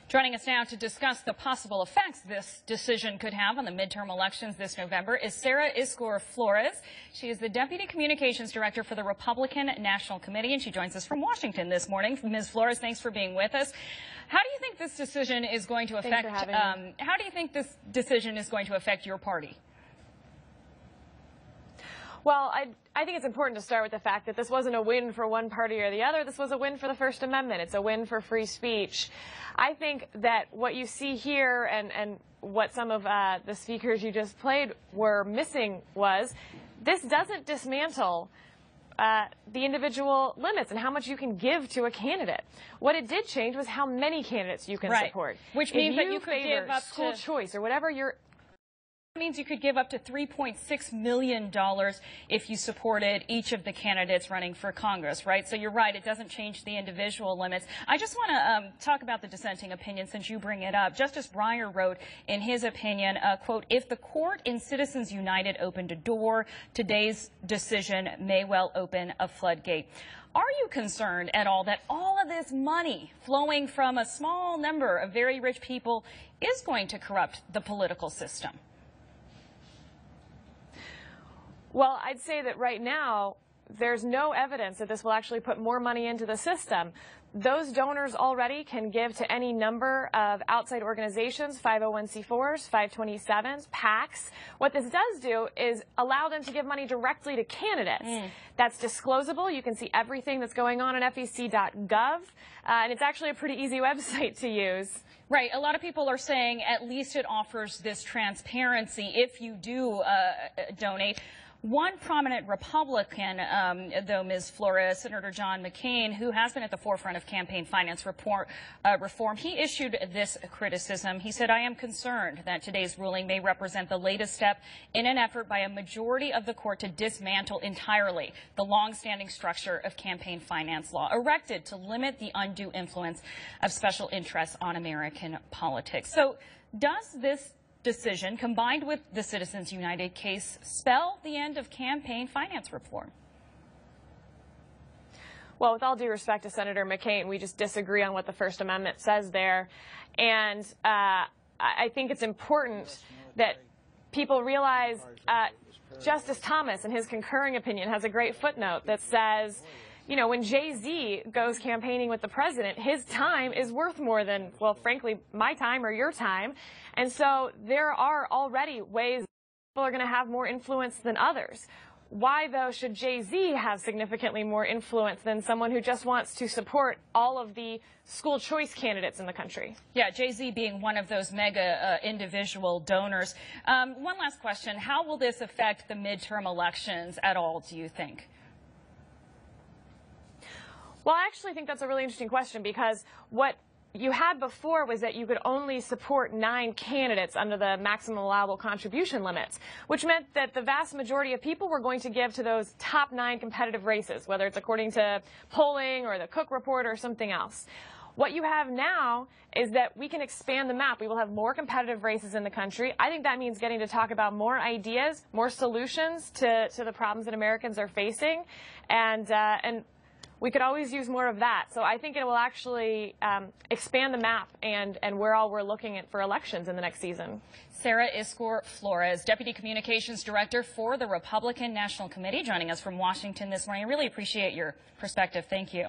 Joining us now to discuss the possible effects this decision could have on the midterm elections this November is Isgur Flores. She is the Deputy Communications Director for the Republican National Committee, and she joins us from Washington this morning. Ms. Flores, thanks for being with us. How do you think this decision is going to affect? How do you think this decision is going to affect your party? Well, I think it's important to start with the fact that this wasn't a win for one party or the other. This was a win for the First Amendment. It's a win for free speech. I think that what you see here and what some of the speakers you just played were missing was this doesn't dismantle the individual limits and how much you can give to a candidate. What it did change was how many candidates you can support. Which means that you could give up school choice or whatever you're... Means you could give up to $3.6 million if you supported each of the candidates running for Congress, right? So you're right, it doesn't change the individual limits. I just want to talk about the dissenting opinion since you bring it up. Justice Breyer wrote in his opinion, quote, if the court in Citizens United opened a door, today's decision may well open a floodgate. Are you concerned at all that all of this money flowing from a small number of very rich people is going to corrupt the political system? Well, I'd say that right now, there's no evidence that this will actually put more money into the system. Those donors already can give to any number of outside organizations, 501c4s, 527s, PACs. What this does do is allow them to give money directly to candidates. That's disclosable. You can see everything that's going on FEC.gov, and it's actually a pretty easy website to use. Right. A lot of people are saying at least it offers this transparency if you do donate. One prominent Republican, though, Ms. Flores, Senator John McCain, who has been at the forefront of campaign finance reform, he issued this criticism. He said, I am concerned that today's ruling may represent the latest step in an effort by a majority of the court to dismantle entirely the longstanding structure of campaign finance law, erected to limit the undue influence of special interests on American politics. So does this decision, combined with the Citizens United case, spell the end of campaign finance reform? Well, with all due respect to Senator McCain, we just disagree on what the First Amendment says there. And I think it's important that people realize Justice Thomas, in his concurring opinion, has a great footnote that says, you know, when Jay-Z goes campaigning with the president, his time is worth more than, well, frankly, my time or your time. And so there are already ways people are going to have more influence than others. Why, though, should Jay-Z have significantly more influence than someone who just wants to support all of the school choice candidates in the country? Yeah, Jay-Z being one of those mega individual donors. One last question. How will this affect the midterm elections at all, do you think? Well, I actually think that's a really interesting question, because what you had before was that you could only support 9 candidates under the maximum allowable contribution limits, which meant that the vast majority of people were going to give to those top 9 competitive races, whether it's according to polling or the Cook Report or something else. What you have now is that we can expand the map. We will have more competitive races in the country. I think that means getting to talk about more ideas, more solutions to the problems that Americans are facing, and we could always use more of that. So I think it will actually expand the map and where all we're looking at for elections in the next season. Isgur Flores, Deputy Communications Director for the Republican National Committee, joining us from Washington this morning. I really appreciate your perspective. Thank you.